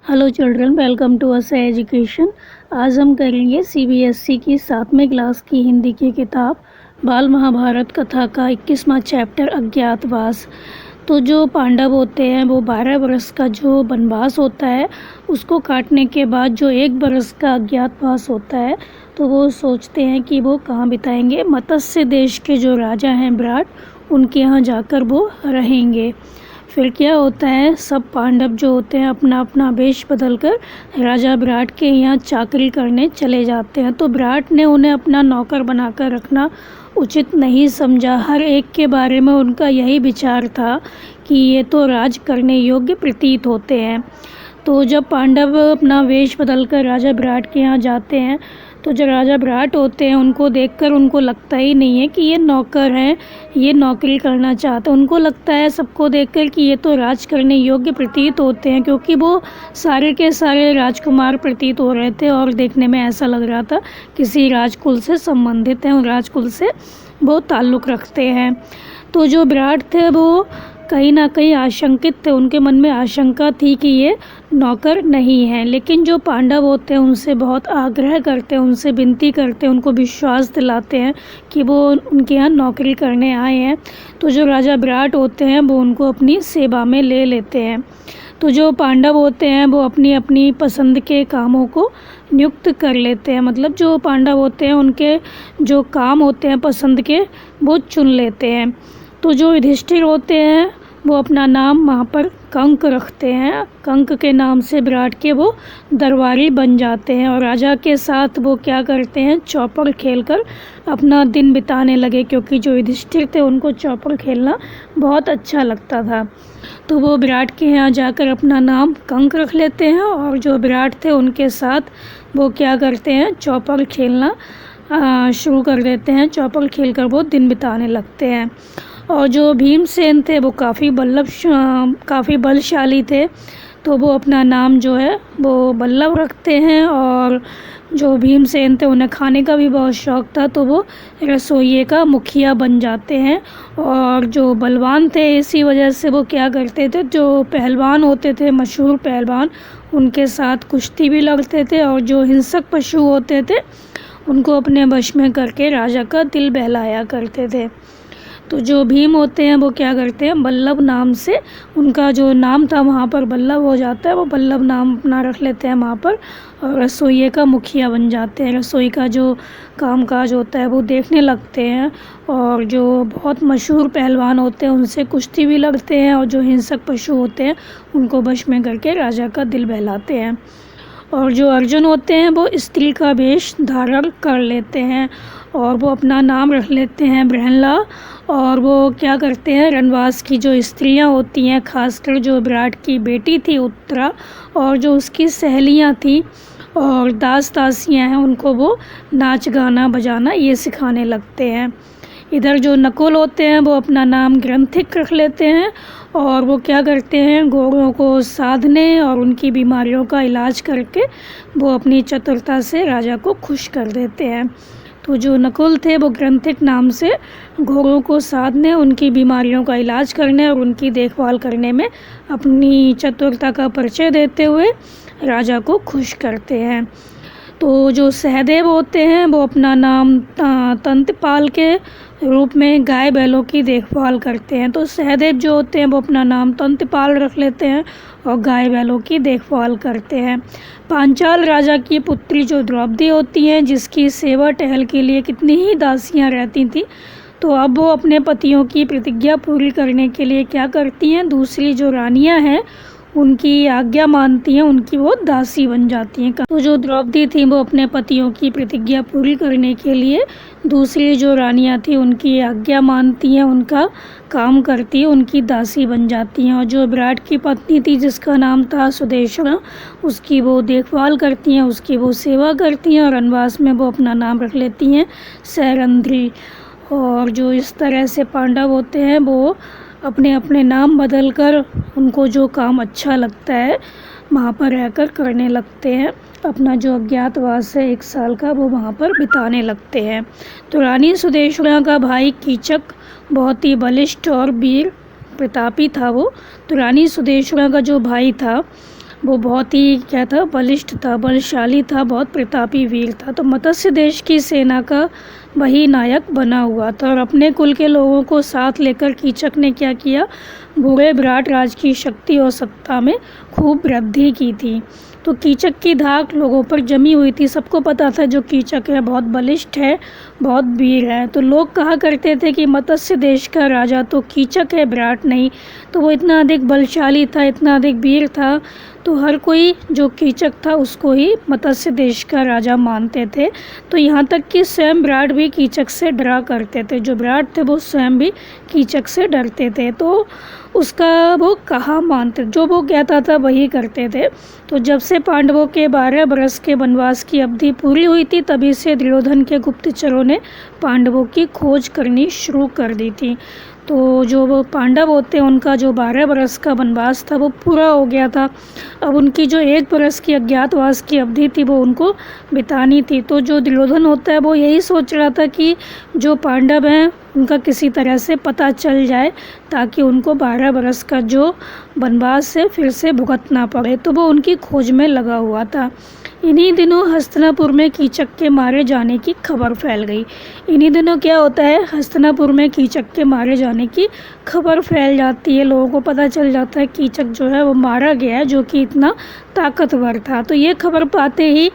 Hello children, welcome to असे education. आज हम करेंगे सीबीएसई की 7वें क्लास की हिंदी की किताब बाल महाभारत कथा का 21वां चैप्टर अज्ञातवास। तो जो पांडव होते हैं वो 12 बरस का जो वनवास होता है उसको काटने के बाद जो 1 बरस का अज्ञातवास होता है तो वो सोचते हैं कि वो कहाँ बिताएंगे। मत्स्य देश के जो राजा हैं विराट, उनके यहाँ जाकर वो रहेंगे। फिर क्या होता है, सब पांडव जो होते हैं अपना अपना वेश बदलकर राजा विराट के यहाँ चाकरी करने चले जाते हैं। तो विराट ने उन्हें अपना नौकर बनाकर रखना उचित नहीं समझा। हर एक के बारे में उनका यही विचार था कि ये तो राज करने योग्य प्रतीत होते हैं। तो जब पांडव अपना वेश बदलकर राजा विराट के यहाँ जाते हैं तो जो राजा विराट होते हैं उनको देखकर उनको लगता ही नहीं है कि ये नौकर हैं, ये नौकरी करना चाहते हैं। उनको लगता है सबको देखकर कि ये तो राज करने योग्य प्रतीत होते हैं, क्योंकि वो सारे के सारे राजकुमार प्रतीत हो रहे थे और देखने में ऐसा लग रहा था किसी राजकुल से संबंधित हैं और राजकुल से वो ताल्लुक़ रखते हैं। तो जो विराट थे वो कहीं ना कहीं आशंकित थे, उनके मन में आशंका थी कि ये नौकर नहीं है। लेकिन जो पांडव होते हैं उनसे बहुत आग्रह करते हैं, उनसे विनती करते हैं, उनको विश्वास दिलाते हैं कि वो उनके यहाँ नौकरी करने आए हैं। तो जो राजा विराट होते हैं वो उनको अपनी सेवा में ले लेते हैं। तो जो पांडव होते हैं वो अपनी अपनी पसंद के कामों को नियुक्त कर लेते हैं। मतलब जो पांडव होते हैं उनके जो काम होते हैं पसंद के वो चुन लेते हैं। तो जो युधिष्ठिर होते हैं वो अपना नाम वहाँ पर कंक रखते हैं। कंक के नाम से विराट के वो दरबारी बन जाते हैं और राजा के साथ वो क्या करते हैं, चौपड़ खेलकर अपना दिन बिताने लगे, क्योंकि जो युधिष्ठिर थे उनको चौपड़ खेलना बहुत अच्छा लगता था। तो वो विराट के यहाँ जाकर अपना नाम कंक रख लेते हैं और जो विराट थे उनके साथ वो क्या करते हैं, चौपड़ खेलना शुरू कर देते हैं। चौपड़ खेलकर वो दिन बिताने लगते हैं। और जो भीमसेन थे वो काफ़ी बलशाली थे, तो वो अपना नाम जो है वो बल्लभ रखते हैं। और जो भीमसेन थे उन्हें खाने का भी बहुत शौक़ था, तो वो रसोइये का मुखिया बन जाते हैं। और जो बलवान थे इसी वजह से वो क्या करते थे, जो पहलवान होते थे मशहूर पहलवान, उनके साथ कुश्ती भी लड़ते थे और जो हिंसक पशु होते थे उनको अपने वश में करके राजा का दिल बहलाया करते थे। तो जो भीम होते हैं वो क्या करते हैं, बल्लभ नाम से उनका जो नाम था वहाँ पर बल्लभ हो जाता है, वो बल्लभ नाम अपना रख लेते हैं वहाँ पर और रसोइये का मुखिया बन जाते हैं। रसोई का जो कामकाज होता है वो देखने लगते हैं और जो बहुत मशहूर पहलवान होते हैं उनसे कुश्ती भी लड़ते हैं और जो हिंसक पशु होते हैं उनको वश में करके राजा का दिल बहलाते हैं। और जो अर्जुन होते हैं वो स्त्री का वेश धारण कर लेते हैं और वो अपना नाम रख लेते हैं बृहनला। और वो क्या करते हैं, रणवास की जो स्त्रियां होती हैं, खासकर जो विराट की बेटी थी उत्तरा और जो उसकी सहेलियां थी और दास दासियां हैं, उनको वो नाच गाना बजाना ये सिखाने लगते हैं। इधर जो नकुल होते हैं वो अपना नाम ग्रंथिक रख लेते हैं और वो क्या करते हैं, घोड़ों को साधने और उनकी बीमारियों का इलाज करके वो अपनी चतुरता से राजा को खुश कर देते हैं। तो जो नकुल थे वो ग्रंथिक नाम से घोड़ों को साधने, उनकी बीमारियों का इलाज करने और उनकी देखभाल करने में अपनी चतुरता का परिचय देते हुए राजा को खुश करते हैं। तो जो सहदेव होते हैं वो अपना नाम तंतपाल के रूप में गाय बैलों की देखभाल करते हैं। तो सहदेव जो होते हैं वो अपना नाम तंतपाल रख लेते हैं और गाय बैलों की देखभाल करते हैं। पांचाल राजा की पुत्री जो द्रौपदी होती हैं, जिसकी सेवा टहल के लिए कितनी ही दासियां रहती थी, तो अब वो अपने पतियों की प्रतिज्ञा पूरी करने के लिए क्या करती हैं, दूसरी जो रानियां हैं उनकी आज्ञा मानती हैं, उनकी वो दासी बन जाती हैं। तो जो द्रौपदी थी वो अपने पतियों की प्रतिज्ञा पूरी करने के लिए दूसरी जो रानियां थी उनकी आज्ञा मानती हैं, उनका काम करती है, उनकी दासी बन जाती हैं। और जो विराट की पत्नी थी जिसका नाम था सुदेशना, उसकी वो देखभाल करती हैं, उसकी वो सेवा करती हैं और वनवास में वो अपना नाम रख लेती हैं सैरंध्री। और जो इस तरह से पांडव होते हैं वो अपने अपने नाम बदलकर उनको जो काम अच्छा लगता है वहाँ पर रहकर करने लगते हैं। अपना जो अज्ञातवास है 1 साल का वो वहाँ पर बिताने लगते हैं। तो रानी सुदेशना का भाई कीचक बहुत ही बलिष्ठ और वीर प्रतापी था वो। तो रानी सुदेशना का जो भाई था वो बहुत ही क्या था, बलिष्ठ था, बलशाली था, बहुत प्रतापी वीर था। तो मत्स्य देश की सेना का वही नायक बना हुआ था और अपने कुल के लोगों को साथ लेकर कीचक ने क्या किया, बूढ़े विराट राज की शक्ति और सत्ता में खूब वृद्धि की थी। तो कीचक की धाक लोगों पर जमी हुई थी। सबको पता था जो कीचक है बहुत बलिष्ठ है, बहुत वीर है। तो लोग कहा करते थे कि मत्स्य देश का राजा तो कीचक है, विराट नहीं। तो वो इतना अधिक बलशाली था, इतना अधिक वीर था, तो हर कोई जो कीचक था उसको ही मत्स्य देश का राजा मानते थे। तो यहाँ तक कि स्वयं विराट भी कीचक से डरा करते थे। जो विराट थे वो स्वयं भी कीचक से डरते थे। तो उसका वो कहा मानते, जो वो कहता था वही करते थे। तो जब से पांडवों के 12 बरस के वनवास की अवधि पूरी हुई थी, तभी से दुर्योधन के गुप्तचरों ने पांडवों की खोज करनी शुरू कर दी थी। तो जो वो पांडव होते हैं उनका जो 12 बरस का वनवास था वो पूरा हो गया था। अब उनकी जो 1 बरस की अज्ञातवास की अवधि थी वो उनको बितानी थी। तो जो दुर्योधन होता है वो यही सोच रहा था कि जो पांडव हैं उनका किसी तरह से पता चल जाए, ताकि उनको 12 बरस का जो वनवास है फिर से भुगतना पड़े। तो वो उनकी खोज में लगा हुआ था। इन्हीं दिनों हस्तिनापुर में कीचक के मारे जाने की खबर फैल गई। इन्हीं दिनों क्या होता है, हस्तिनापुर में कीचक के मारे जाने की खबर फैल जाती है। लोगों को पता चल जाता है कीचक जो है वो मारा गया है, जो कि इतना ताकतवर था। तो ये खबर पाते ही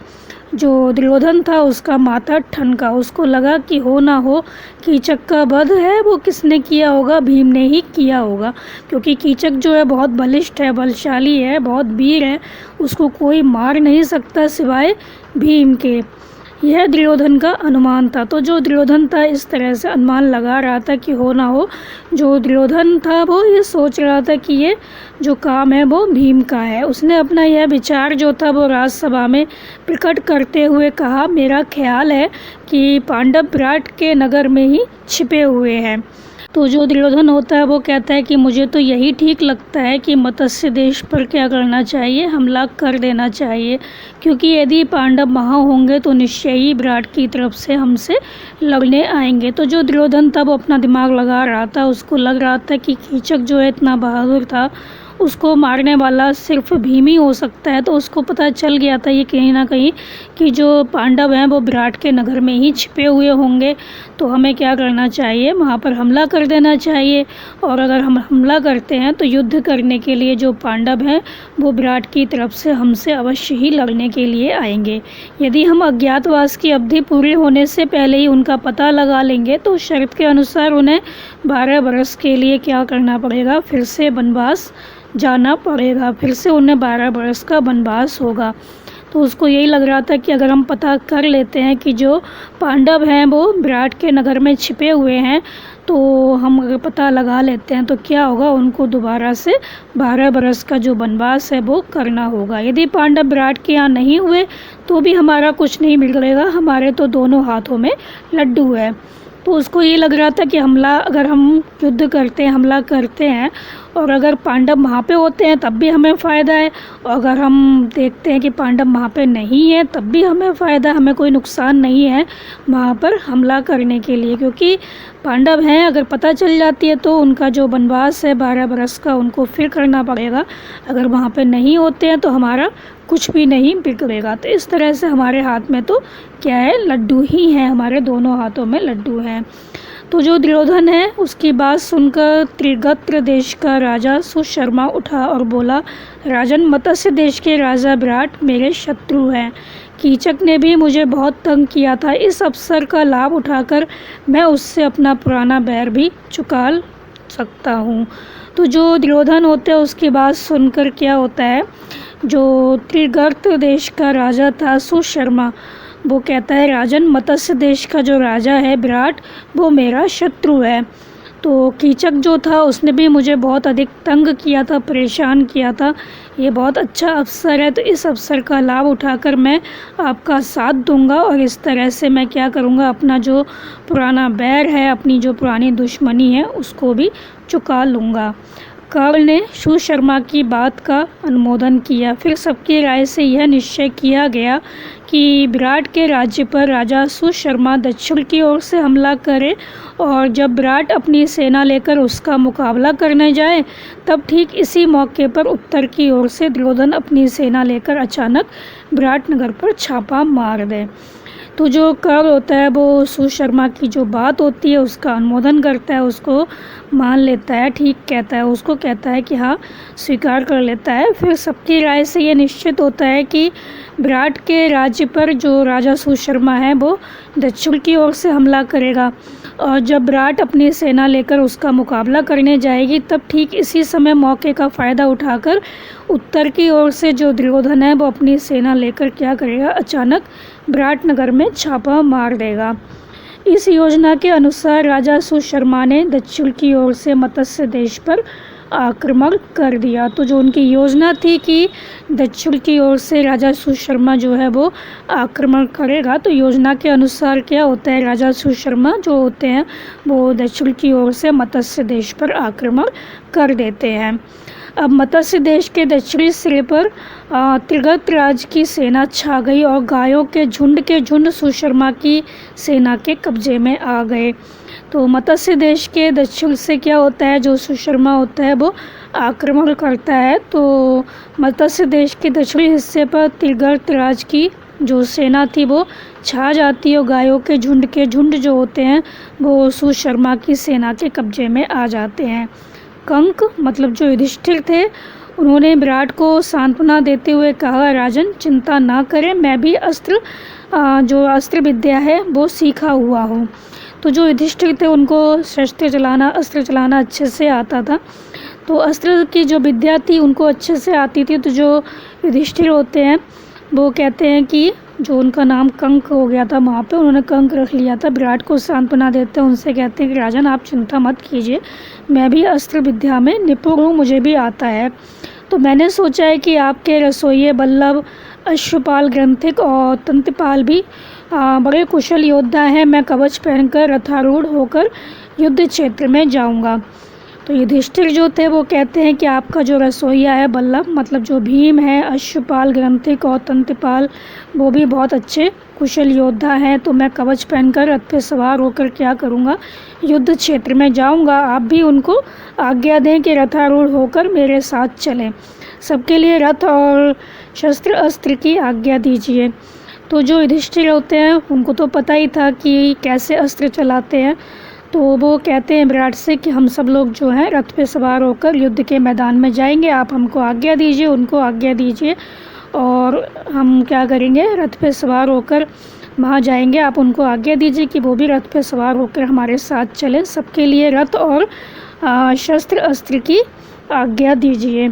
जो दुर्योधन था उसका माथा ठनका। उसको लगा कि हो ना हो कीचक का वध है वो किसने किया होगा, भीम ने ही किया होगा। क्योंकि कीचक जो है बहुत बलिष्ठ है, बलशाली है, बहुत वीर है, उसको कोई मार नहीं सकता सिवाय भीम के। यह दुर्योधन का अनुमान था। तो जो दुर्योधन था इस तरह से अनुमान लगा रहा था कि हो ना हो, जो दुर्योधन था वो ये सोच रहा था कि ये जो काम है वो भीम का है। उसने अपना यह विचार जो था वो राजसभा में प्रकट करते हुए कहा, मेरा ख्याल है कि पांडव विराट के नगर में ही छिपे हुए हैं। तो जो दुर्योधन होता है वो कहता है कि मुझे तो यही ठीक लगता है कि मत्स्य देश पर क्या करना चाहिए, हमला कर देना चाहिए। क्योंकि यदि पांडव वहाँ होंगे तो निश्चय ही विराट की तरफ से हमसे लड़ने आएंगे। तो जो दुर्योधन था वो अपना दिमाग लगा रहा था। उसको लग रहा था कि कीचक जो है इतना बहादुर था, उसको मारने वाला सिर्फ भीम ही हो सकता है। तो उसको पता चल गया था ये कहीं ना कहीं कि जो पांडव हैं वो विराट के नगर में ही छिपे हुए होंगे। तो हमें क्या करना चाहिए, वहाँ पर हमला कर देना चाहिए। और अगर हम हमला करते हैं तो युद्ध करने के लिए जो पांडव हैं वो विराट की तरफ से हमसे अवश्य ही लड़ने के लिए आएंगे। यदि हम अज्ञातवास की अवधि पूरी होने से पहले ही उनका पता लगा लेंगे तो शर्त के अनुसार उन्हें 12 बरस के लिए क्या करना पड़ेगा, फिर से वनवास जाना पड़ेगा। फिर से उन्हें 12 बरस का वनवास होगा। तो उसको यही लग रहा था कि अगर हम पता कर लेते हैं कि जो पांडव हैं वो विराट के नगर में छिपे हुए हैं, तो हम अगर पता लगा लेते हैं तो क्या होगा, उनको दोबारा से 12 बरस का जो वनवास है वो करना होगा। यदि पांडव विराट के यहाँ नहीं हुए तो भी हमारा कुछ नहीं बिगड़ेगा, हमारे तो दोनों हाथों में लड्डू है। तो उसको ये लग रहा था कि हमला, अगर हम युद्ध करते हैं, हमला करते हैं और अगर पांडव वहाँ पे होते हैं तब भी हमें फ़ायदा है, और अगर हम देखते हैं कि पांडव वहाँ पे नहीं है तब भी हमें फ़ायदा, हमें कोई नुकसान नहीं है वहाँ पर हमला करने के लिए। क्योंकि पांडव हैं, अगर पता चल जाती है तो उनका जो वनवास है 12 बरस का उनको फिर करना पड़ेगा। अगर वहाँ पे नहीं होते हैं तो हमारा कुछ भी नहीं बिगड़ेगा। तो इस तरह से हमारे हाथ में तो क्या है, लड्डू ही हैं, हमारे दोनों हाथों में लड्डू हैं। तो जो दुर्योधन है उसकी बात सुनकर त्रिगत्र देश का राजा सुशर्मा उठा और बोला, राजन, मत्स्य देश के राजा विराट मेरे शत्रु हैं। कीचक ने भी मुझे बहुत तंग किया था। इस अवसर का लाभ उठाकर मैं उससे अपना पुराना बैर भी चुका सकता हूँ। तो जो दुर्योधन होते हैं उसकी बात सुनकर क्या होता है, जो त्रिगर्त देश का राजा था सुशर्मा, वो कहता है, राजन, मत्स्य देश का जो राजा है विराट वो मेरा शत्रु है। तो कीचक जो था उसने भी मुझे बहुत अधिक तंग किया था, परेशान किया था। ये बहुत अच्छा अवसर है, तो इस अवसर का लाभ उठाकर मैं आपका साथ दूंगा और इस तरह से मैं क्या करूंगा, अपना जो पुराना बैर है, अपनी जो पुरानी दुश्मनी है उसको भी चुका लूँगा। कर्ण ने सुशर्मा की बात का अनुमोदन किया। फिर सबकी राय से यह निश्चय किया गया कि विराट के राज्य पर राजा सुशर्मा दक्षिण की ओर से हमला करे और जब विराट अपनी सेना लेकर उसका मुकाबला करने जाए तब ठीक इसी मौके पर उत्तर की ओर से दुर्योधन अपनी सेना लेकर अचानक विराटनगर पर छापा मार दे। तो जो कर्ण होता है वो सुशर्मा की जो बात होती है उसका अनुमोदन करता है, उसको मान लेता है, ठीक कहता है, उसको कहता है कि हाँ स्वीकार कर लेता है। फिर सबकी राय से ये निश्चित होता है कि विराट के राज्य पर जो राजा सुशर्मा है वो दक्षिण की ओर से हमला करेगा और जब विराट अपनी सेना लेकर उसका मुकाबला करने जाएगी तब ठीक इसी समय मौके का फ़ायदा उठाकर उत्तर की ओर से जो दुर्योधन है वो अपनी सेना लेकर क्या करेगा, अचानक विराटनगर में छापा मार देगा। इस योजना के अनुसार राजा सुशर्मा ने दक्षिण की ओर से मत्स्य देश पर आक्रमण कर दिया। तो जो उनकी योजना थी कि दक्षिण की ओर से राजा सुशर्मा जो है वो आक्रमण करेगा, तो योजना के अनुसार क्या होता है, राजा सुशर्मा जो होते हैं वो दक्षिण की ओर से मत्स्य देश पर आक्रमण कर देते हैं। अब मत्स्य देश के दक्षिणी सिरे पर त्रिगर्तराज की सेना छा गई और गायों के झुंड सुशर्मा की सेना के कब्जे में आ गए। तो मत्स्य देश के दक्षिण से क्या होता है, जो सुशर्मा होता है वो आक्रमण करता है। तो मत्स्य देश के दक्षिणी हिस्से पर त्रिगर्तराज की जो सेना थी वो छा जाती है और गायों के झुंड जो होते हैं वो सुशर्मा की सेना के कब्जे में आ जाते हैं। कंक मतलब जो युधिष्ठिर थे उन्होंने विराट को सांत्वना देते हुए कहा, राजन चिंता ना करें, मैं भी जो अस्त्र विद्या है वो सीखा हुआ हूँ। तो जो युधिष्ठिर थे उनको अस्त्र चलाना अच्छे से आता था, तो अस्त्र की जो विद्या थी उनको अच्छे से आती थी। तो जो युधिष्ठिर होते हैं वो कहते हैं कि जो उनका नाम कंक हो गया था वहाँ पे, उन्होंने कंक रख लिया था। विराट को सांत्वना देते हैं, उनसे कहते हैं कि राजन आप चिंता मत कीजिए, मैं भी अस्त्र विद्या में निपुण हूँ, मुझे भी आता है। तो मैंने सोचा है कि आपके रसोइये बल्लभ, अश्वपाल, ग्रंथिक और तंत्रपाल भी बड़े कुशल योद्धा हैं। मैं कवच पहनकर रथारूढ़ होकर युद्ध क्षेत्र में जाऊंगा। तो युधिष्ठिर जो थे वो कहते हैं कि आपका जो रसोइया है बल्लभ मतलब जो भीम है, अश्वपाल, ग्रंथिक और तंत्रपाल वो भी बहुत अच्छे कुशल योद्धा हैं। तो मैं कवच पहनकर रथ पे सवार होकर क्या करूँगा, युद्ध क्षेत्र में जाऊँगा। आप भी उनको आज्ञा दें कि रथारूढ़ होकर मेरे साथ चलें। सबके लिए रथ और शस्त्र अस्त्र की आज्ञा दीजिए। तो जो युधिष्ठिर होते हैं उनको तो पता ही था कि कैसे अस्त्र चलाते हैं, तो वो कहते हैं विराट से कि हम सब लोग जो हैं रथ पे सवार होकर युद्ध के मैदान में जाएंगे, आप हमको आज्ञा दीजिए, उनको आज्ञा दीजिए और हम क्या करेंगे, रथ पे सवार होकर वहाँ जाएंगे। आप उनको आज्ञा दीजिए कि वो भी रथ पे सवार होकर हमारे साथ चले। सबके लिए रथ और शस्त्र अस्त्र की आज्ञा दीजिए।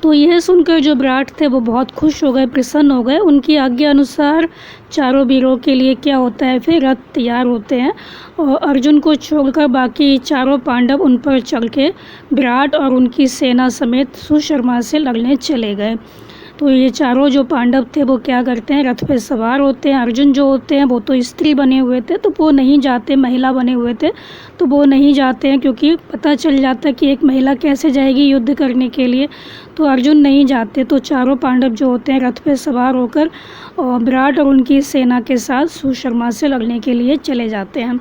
तो यह सुनकर जो विराट थे वो बहुत खुश हो गए, प्रसन्न हो गए। उनकी आज्ञा अनुसार चारों वीरों के लिए क्या होता है, फिर रथ तैयार होते हैं और अर्जुन को छोड़कर बाकी चारों पांडव उन पर चढ़ के विराट और उनकी सेना समेत सुशर्मा से लड़ने चले गए। तो ये चारों जो पांडव थे वो क्या करते हैं, रथ पे सवार होते हैं। अर्जुन जो होते हैं वो तो स्त्री बने हुए थे तो वो नहीं जाते, महिला बने हुए थे तो वो नहीं जाते हैं, क्योंकि पता चल जाता कि एक महिला कैसे जाएगी युद्ध करने के लिए, तो अर्जुन नहीं जाते। तो चारों पांडव जो होते हैं रथ पे सवार होकर और विराट और उनकी सेना के साथ सुशर्मा से लड़ने के लिए चले जाते हैं।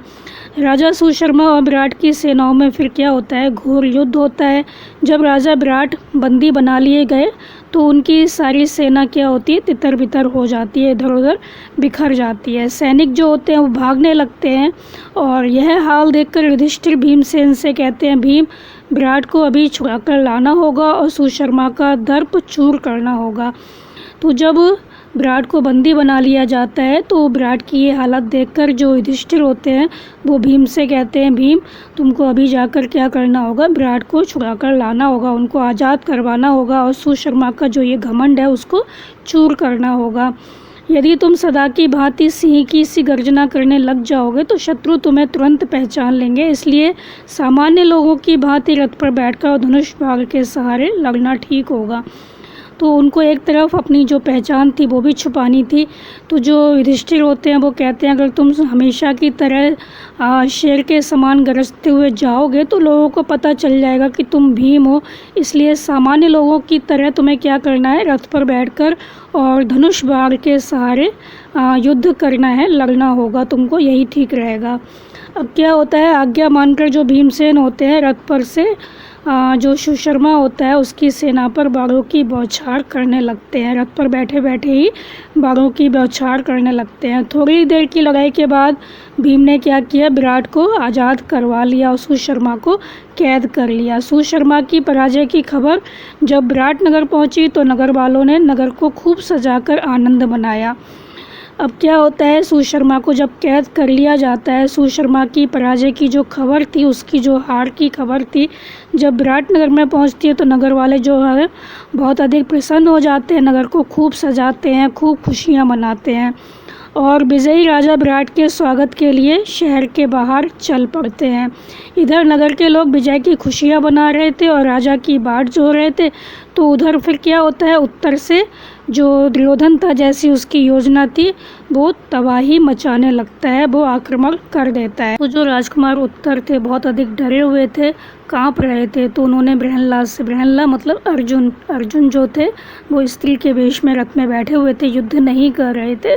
राजा सुशर्मा और विराट की सेनाओं में फिर क्या होता है, घोर युद्ध होता है। जब राजा विराट बंदी बना लिए गए तो उनकी सारी सेना क्या होती है, तितर बितर हो जाती है, इधर उधर बिखर जाती है। सैनिक जो होते हैं वो भागने लगते हैं और यह हाल देखकर युधिष्ठिर भीमसेन से कहते हैं, भीम विराट को अभी छुड़ा कर लाना होगा और सुशर्मा का दर्प चूर करना होगा। तो जब विराट को बंदी बना लिया जाता है तो विराट की ये हालत देखकर जो युधिष्ठिर होते हैं वो भीम से कहते हैं, भीम तुमको अभी जाकर क्या करना होगा, विराट को छुड़ा कर लाना होगा, उनको आज़ाद करवाना होगा और सुशर्मा का जो ये घमंड है उसको चूर करना होगा। यदि तुम सदा की भांति सिंह की सी गर्जना करने लग जाओगे तो शत्रु तुम्हें तुरंत पहचान लेंगे, इसलिए सामान्य लोगों की भांति रथ पर बैठकर और धनुष बाण के सहारे लड़ना ठीक होगा। तो उनको एक तरफ अपनी जो पहचान थी वो भी छुपानी थी। तो जो युधिष्ठिर होते हैं वो कहते हैं अगर तुम हमेशा की तरह शेर के समान गरजते हुए जाओगे तो लोगों को पता चल जाएगा कि तुम भीम हो, इसलिए सामान्य लोगों की तरह तुम्हें क्या करना है, रथ पर बैठकर और धनुष बाण के सहारे युद्ध करना है, लड़ना होगा तुमको, यही ठीक रहेगा। अब क्या होता है, आज्ञा मानकर जो भीमसेन होते हैं रथ पर से जो सुशर्मा होता है उसकी सेना पर बाणों की बौछार करने लगते हैं। रथ पर बैठे बैठे ही बाणों की बौछार करने लगते हैं। थोड़ी देर की लड़ाई के बाद भीम ने क्या किया, विराट को आज़ाद करवा लिया और सुशर्मा को कैद कर लिया। सुशर्मा की पराजय की खबर जब विराटनगर पहुंची तो नगर वालों ने नगर को खूब सजाकर आनंद मनाया। अब क्या होता है, सुशर्मा को जब कैद कर लिया जाता है, सुशर्मा की पराजय की जो खबर थी, उसकी जो हार की खबर थी, जब विराटनगर में पहुंचती है तो नगर वाले जो है बहुत अधिक प्रसन्न हो जाते हैं, नगर को खूब सजाते हैं, खूब खुशियां मनाते हैं और विजयी राजा विराट के स्वागत के लिए शहर के बाहर चल पड़ते हैं। इधर नगर के लोग विजय की खुशियां मना रहे थे और राजा की बाट जो रहे थे, तो उधर फिर क्या होता है, उत्तर से जो दुर्योधन था, जैसी उसकी योजना थी, वो तबाही मचाने लगता है, वो आक्रमण कर देता है। तो जो राजकुमार उत्तर थे बहुत अधिक डरे हुए थे, कांप रहे थे, तो उन्होंने प्रहलाद से, प्रहलाद मतलब अर्जुन जो थे वो स्त्री के वेश में रथ में बैठे हुए थे, युद्ध नहीं कर रहे थे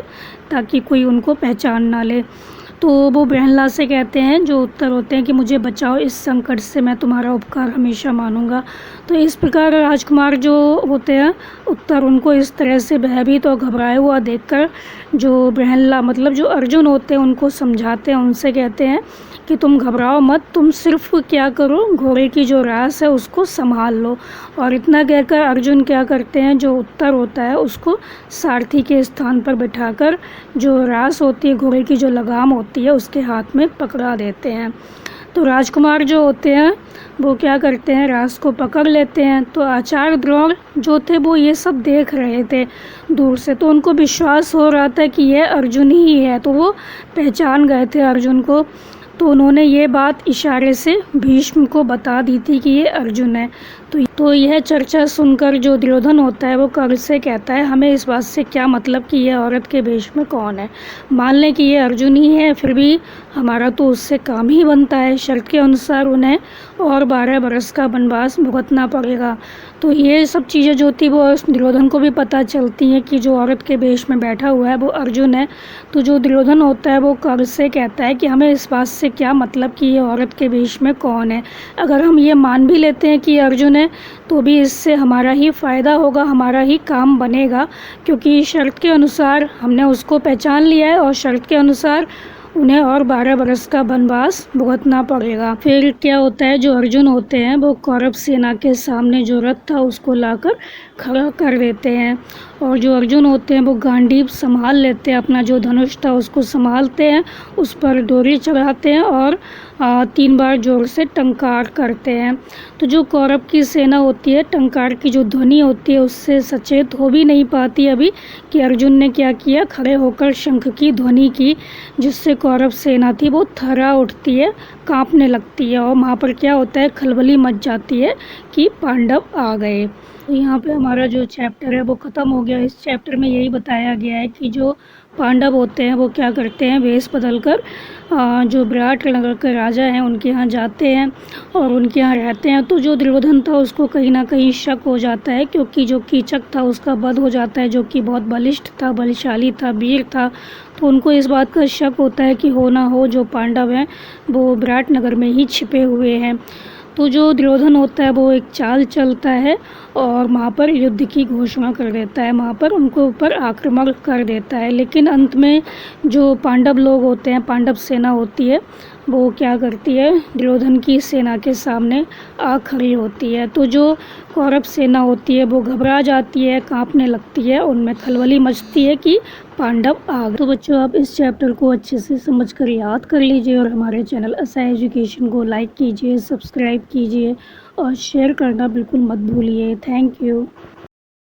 ताकि कोई उनको पहचान ना ले। तो वो प्रहलाद से कहते हैं, जो उत्तर होते हैं, कि मुझे बचाओ, इस संकट से मैं तुम्हारा उपकार हमेशा मानूंगा। तो इस प्रकार राजकुमार जो होते हैं उत्तर, उनको इस तरह से भयभीत और घबराया हुआ देखकर जो प्रहलाद मतलब जो अर्जुन होते हैं उनको समझाते हैं, उनसे कहते हैं कि तुम घबराओ मत, तुम सिर्फ क्या करो, घोड़े की जो रास है उसको संभाल लो। और इतना कहकर अर्जुन क्या करते हैं, जो उत्तर होता है उसको सारथी के स्थान पर बिठाकर जो रास होती है, घोड़े की जो लगाम होती है, उसके हाथ में पकड़ा देते हैं। तो राजकुमार जो होते हैं वो क्या करते हैं, रास को पकड़ लेते हैं। तो आचार्य द्रोण जो थे वो ये सब देख रहे थे दूर से, तो उनको विश्वास हो रहा था कि यह अर्जुन ही है, तो वो पहचान गए थे अर्जुन को। तो उन्होंने ये बात इशारे से भीष्म को बता दी थी कि ये अर्जुन है। तो यह चर्चा सुनकर जो दुर्योधन होता है वो कर्ण से कहता है, हमें इस बात से क्या मतलब कि यह औरत के वेश में कौन है, मान लें कि ये अर्जुन ही है, फिर भी हमारा तो उससे काम ही बनता है, शर्त के अनुसार उन्हें और 12 बरस का वनवास भुगतना पड़ेगा। तो ये सब चीज़ें जो थी वो दुर्योधन को भी पता चलती हैं कि जो औरत के वेश में बैठा हुआ है वो अर्जुन है। तो जो दुर्योधन होता है वो कर्ण से कहता है कि हमें इस बात से क्या मतलब कि ये औरत के वेश में कौन है, अगर हम ये मान भी लेते हैं कि अर्जुन है तो भी इससे हमारा ही फ़ायदा होगा, हमारा ही काम बनेगा, क्योंकि शर्त के अनुसार हमने उसको पहचान लिया है और शर्त के अनुसार उन्हें और 12 बरस का वनवास भुगतना पड़ेगा। फिर क्या होता है, जो अर्जुन होते हैं वो कौरव सेना के सामने जो रथ था उसको लाकर खड़ा कर देते हैं और जो अर्जुन होते हैं वो गांडीव संभाल लेते हैं, अपना जो धनुष था उसको संभालते हैं, उस पर डोरी चढ़ाते हैं और 3 बार जोर से टंकार करते हैं। तो जो कौरव की सेना होती है, टंकार की जो ध्वनि होती है उससे सचेत हो भी नहीं पाती अभी कि अर्जुन ने क्या किया, खड़े होकर शंख की ध्वनि की, जिससे कौरव सेना थी वो थर्रा उठती है, कांपने लगती है और वहाँ पर क्या होता है, खलबली मच जाती है कि पांडव आ गए। तो यहाँ पे हमारा जो चैप्टर है वो ख़त्म हो गया। इस चैप्टर में यही बताया गया है कि जो पांडव होते हैं वो क्या करते हैं, वेश बदलकर जो विराटनगर के राजा हैं उनके यहाँ जाते हैं और उनके यहाँ रहते हैं। तो जो दुर्योधन था उसको कहीं ना कहीं शक हो जाता है, क्योंकि जो कीचक था उसका वध हो जाता है, जो कि बहुत बलिष्ठ था, बलशाली था, वीर था। तो उनको इस बात का शक होता है कि हो ना हो जो पांडव हैं वो विराटनगर में ही छिपे हुए हैं। तो जो दुर्योधन होता है वो एक चाल चलता है और वहाँ पर युद्ध की घोषणा कर देता है, वहाँ पर उनको ऊपर आक्रमण कर देता है। लेकिन अंत में जो पांडव लोग होते हैं, पांडव सेना होती है, वो क्या करती है, दुर्योधन की सेना के सामने आ खड़ी होती है। तो जो कौरव सेना होती है वो घबरा जाती है, कांपने लगती है, उनमें खलबली मचती है कि पांडव आ गए। तो बच्चों आप इस चैप्टर को अच्छे से समझकर याद कर लीजिए और हमारे चैनल असाई एजुकेशन को लाइक कीजिए, सब्सक्राइब कीजिए और शेयर करना बिल्कुल मत भूलिए। Thank you.